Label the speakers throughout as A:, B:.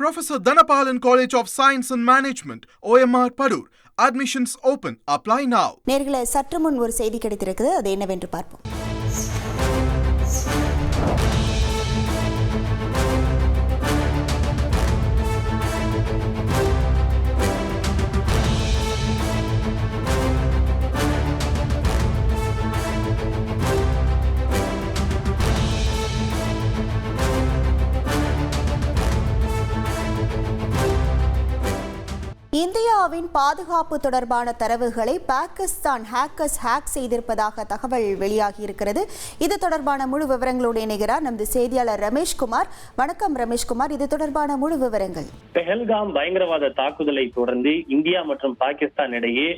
A: Professor Dhanapalan College of Science and Management, OMR Padur. Admissions open. Apply now.
B: நேயர்களே, சற்று முன் ஒரு செய்தி கிடைத்திருக்கிறது. அது என்னவென்று பார்ப்போம். இந்தியாவின் பாதுகாப்பு தொடர்பான தரவுகளை பாகிஸ்தான் ஹேக்கர்ஸ் ஹேக் செய்திருப்பதாக தகவல் வெளியாகியிருக்கிறது. இது தொடர்பான முழு விவரங்களோடு இணைகிறார் நமது செய்தியாளர் ரமேஷ்குமார். வணக்கம் ரமேஷ்குமார், இது தொடர்பான முழு விவரங்கள்.
C: பெஹல்காம் பயங்கரவாத தாக்குதலை தொடர்ந்து இந்தியா மற்றும் பாகிஸ்தான் இடையே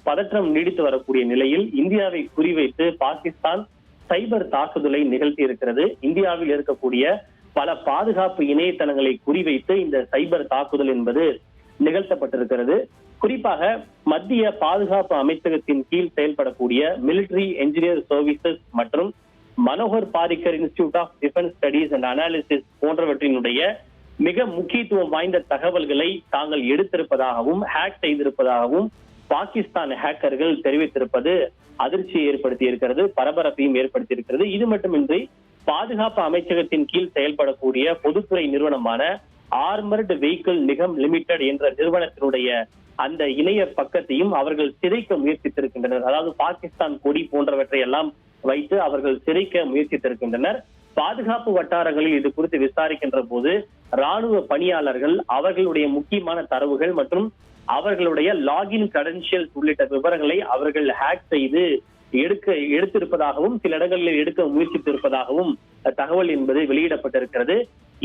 C: பதற்றம் நீடித்து வரக்கூடிய நிலையில் இந்தியாவை குறிவைத்து பாகிஸ்தான் சைபர் தாக்குதலை நிகழ்த்தி இருக்கிறது. இந்தியாவில் இருக்கக்கூடிய பல பாதுகாப்பு இணையதளங்களை குறிவைத்து இந்த சைபர் தாக்குதல் என்பது நிகழ்த்தப்பட்டிருக்கிறது. குறிப்பாக மத்திய பாதுகாப்பு அமைச்சகத்தின் கீழ் செயல்படக்கூடிய மிலிட்டரி என்ஜினியர் சர்வீசஸ் மற்றும் Manohar Parrikar institute of defence studies and analysis போன்றவற்றினுடைய மிக முக்கியத்துவம் வாய்ந்த தகவல்களை தாங்கள் எடுத்திருப்பதாகவும் ஹேக் செய்திருப்பதாகவும் பாகிஸ்தான் ஹேக்கர்கள் தெரிவித்திருப்பது அதிர்ச்சியை ஏற்படுத்தி இருக்கிறது, பரபரப்பையும் ஏற்படுத்தி இருக்கிறது. இது மட்டுமின்றி பாதுகாப்பு அமைச்சகத்தின் கீழ் செயல்படக்கூடிய பொதுத்துறை நிறுவனமான ஆர்மர்டு வெஹிக்கிள் நிகம் லிமிடெட் என்ற நிறுவனத்தினுடைய அந்த இணைய பக்கத்தையும் அவர்கள் சிதைக்க முயற்சித்திருக்கின்றனர். அதாவது பாகிஸ்தான் கொடி போன்றவற்றை எல்லாம் வைத்து அவர்கள் சிதைக்க முயற்சித்திருக்கின்றனர். பாதுகாப்பு வட்டாரங்களில் இது குறித்து விசாரிக்கின்ற போது ராணுவ பணியாளர்கள் அவர்களுடைய முக்கியமான தரவுகள் மற்றும் அவர்களுடைய லாகின் கிரெடென்ஷியல்ஸ் உள்ளிட்ட விவரங்களை அவர்கள் ஹேக் செய்து எடுத்திருப்பதாகவும் சில இடங்களில் எடுக்க முயற்சித்திருப்பதாகவும் தகவல் என்பது வெளியிடப்பட்டிருக்கிறது.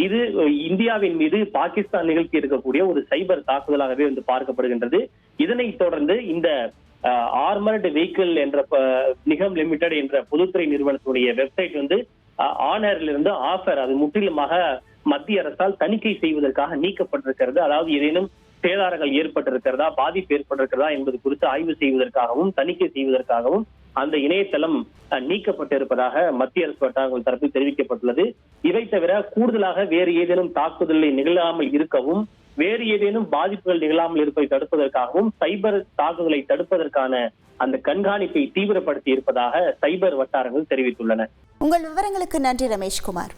C: இது இந்தியாவின் மீது பாகிஸ்தான் நிகழ்த்தி இருக்கக்கூடிய ஒரு சைபர் தாக்குதலாகவே வந்து பார்க்கப்படுகின்றது. இதனைத் தொடர்ந்து இந்த ஆர்மர்டு வெஹிக்கிள் என்ற நிகம் லிமிடெட் என்ற பொதுத்துறை நிறுவனத்துடைய வெப்சைட் வந்து ஆனரிலிருந்து ஆஃபர் அது முற்றிலுமாக மத்திய அரசால் தணிக்கை செய்வதற்காக நீக்கப்பட்டிருக்கிறது. அதாவது ஏதேனும் சேதாரங்கள் ஏற்பட்டிருக்கிறதா, பாதிப்பு ஏற்பட்டிருக்கிறதா என்பது குறித்து ஆய்வு செய்வதற்காகவும் தணிக்கை செய்வதற்காகவும் அந்த இணையதளம் நீக்கப்பட்டிருப்பதாக மத்திய அரசு வட்டாரங்கள் தரப்பில் தெரிவிக்கப்பட்டுள்ளது. இவை தவிர கூடுதலாக வேறு ஏதேனும் தாக்குதலை நிகழாமல் இருக்கவும் வேறு ஏதேனும் பாதிப்புகள் நிகழாமல் இருப்பதை தடுப்பதற்காகவும் சைபர் தாக்குதலை தடுப்பதற்கான அந்த கண்காணிப்பை தீவிரப்படுத்தி இருப்பதாக சைபர் வட்டாரங்கள் தெரிவித்துள்ளன.
B: உங்கள் விவரங்களுக்கு நன்றி Rameshkumar.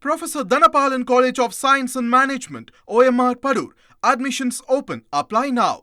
A: Professor Dhanapalan College of Science and Management, OMR Padur. Admissions open. Apply now.